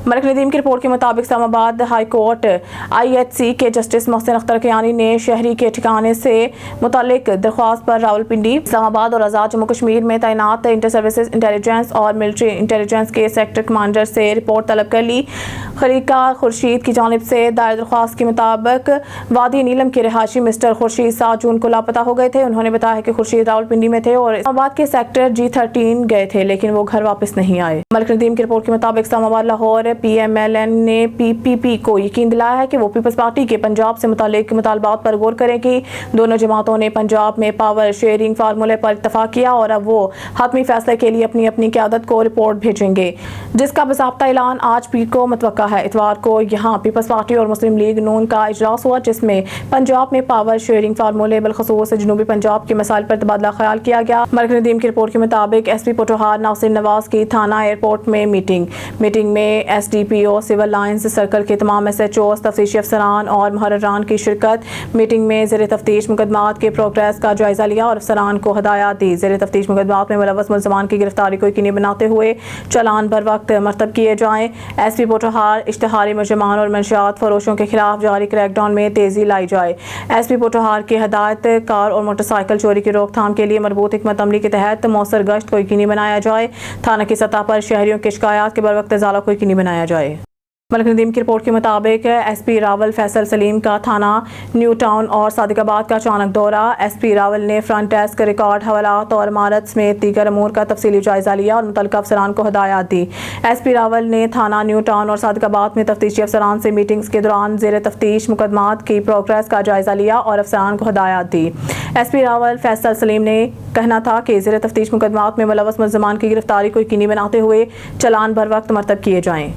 मलिक नदीम की रिपोर्ट के मुताबिक इस्लामाबाद हाई कोर्ट IHC के जस्टिस मोहसिन अख्तर कियानी ने शहरी के ठिकाने से मुतालिक दरख्वास्त पर रावलपिंडी, इस्लामाबाद और आज़ाद जम्मू कश्मीर में तैनात इंटर सर्विसेज इंटेलिजेंस और मिलिट्री इंटेलिजेंस के सेक्टर कमांडर से रिपोर्ट तलब कर ली। खलीका खुर्शीद की जानिब से दायर दरख्वास्त के मुताबिक वादी नीलम के रिहायशी मिस्टर खुर्शीद 7 जून को लापता हो गए थे। उन्होंने बताया कि खुर्शीद रावलपिंडी में थे और इस्लामाबाद के सेक्टर G13 गए थे, लेकिन वो घर वापस नहीं आए। मलिक नदीम की रिपोर्ट के मुताबिक इस्लामाबाद लाहौर PMLN ने PPP को यकीन दिलाया है कि वो पीपल्स पार्टी के पंजाब से मुतालिक मुतालबात पर गौर करें कि दोनों जमातों ने पंजाब में पावर शेयरिंग फार्मूले पर इत्तफाक किया और अब वो हतमी फैसले के लिए अपनी अपनी क़यादत को रिपोर्ट भेजेंगे, जिसका बाज़ाब्ता ऐलान आज पीर को मुतवक्का है। इतवार को यहाँ पीपल्स पार्टी और मुस्लिम लीग नून का इजलास हुआ, जिसमें पंजाब में पावर शेयरिंग फार्मूले बिलखसूस जनूबी पंजाब के मसाइल पर तबादला ख्याल किया गया। मलिक नदीम की रिपोर्ट के मुताबिक SP पोटोहार नासिर नवाज की थाना एयरपोर्ट में मीटिंग में SDPO सिविल लाइन्स सर्कल के तमाम SHOs, तफ्तीशी अफसरान और मुहर्ररान की शिरकत। मीटिंग में ज़ेर तफ्तीश मुकदमात के प्रोग्रेस का जायजा लिया और अफसरान को हदायत दी। ज़ेर तफ्तीश मुकदमात में मुलव्वस मुल्ज़मान की गिरफ्तारी को यकीनी बनाते हुए चलान बर वक्त मरतब किए जाएँ। SP पोटोहार इश्तिहारी मुजरिमान और मंशियात फरोशों के खिलाफ जारी क्रैकडाउन में तेज़ी लाई जाए। SP पोटोहार की हदायत कार और मोटरसाइकिल चोरी की रोकथाम के लिए मरबूत हिकमत अमली के तहत मौसर गश्त को यकीनी बनाया जाए। थाना की सतह पर शहरियों की शिकायत के बर वक्त इज़ाला को यकीनी बनाया जाए। मलिक नदीम की रिपोर्ट के मुताबिक SP रावल फैसल सलीम का थाना न्यू टाउन और सादिकाबाद का अचानक दौरा। SP रावल ने फ्रंट डेस्क रिकॉर्ड हवालात और इमारत समेत दीगर अमूर का तफसीली जायजा लिया और मुतल्लिका अफसरान को हदायत दी। SP रावल ने थाना न्यू टाउन और सादिकाबाद में तफ्तीशी अफसरान से मीटिंग्स के दौरान ज़ेर तफ्तीश मुकदमात की प्रोग्रेस का जायजा लिया और अफसरान को हदायत दी। SP रावल फैसल सलीम ने कहना था कि ज़ेर तफ्तीश मुकदमात में मुलव्वस मुल्ज़मान की गिरफ्तारी को यकीनी बनाते हुए चलान बर वक्त मरतब किए जाएँ।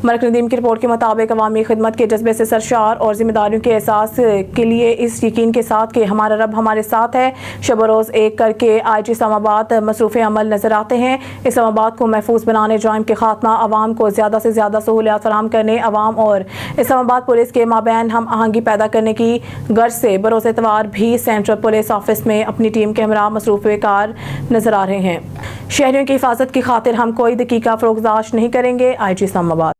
मलिक नदीम की रिपोर्ट के मुताबिक अवामी खिदमत के जज्बे से सरशार और जिम्मेदारियों के एहसास के लिए इस यकीन के साथ कि हमारा रब हमारे साथ है, शब रोज़ एक करके IG इस्लामाबाद मसरूफ़ अमल नज़र आते हैं। इस्लामाबाद को महफूज बनाने, जुर्म के खात्मा, आवाम को ज़्यादा से ज़्यादा सहूलियात फराहम करने, आवाम और इस्लामाबाद पुलिस के माबैन हम आहंगी पैदा करने की गर्ज से बरोज़ एतवार भी सेंट्रल पुलिस ऑफिस में अपनी टीम के हमरा मसरूफ़ कार नज़र आ रहे हैं। शहरियों की हिफाजत की खातिर हम कोई दकीका फ़रोग़दाश्त नहीं करेंगे। IG इस्लामाबाद।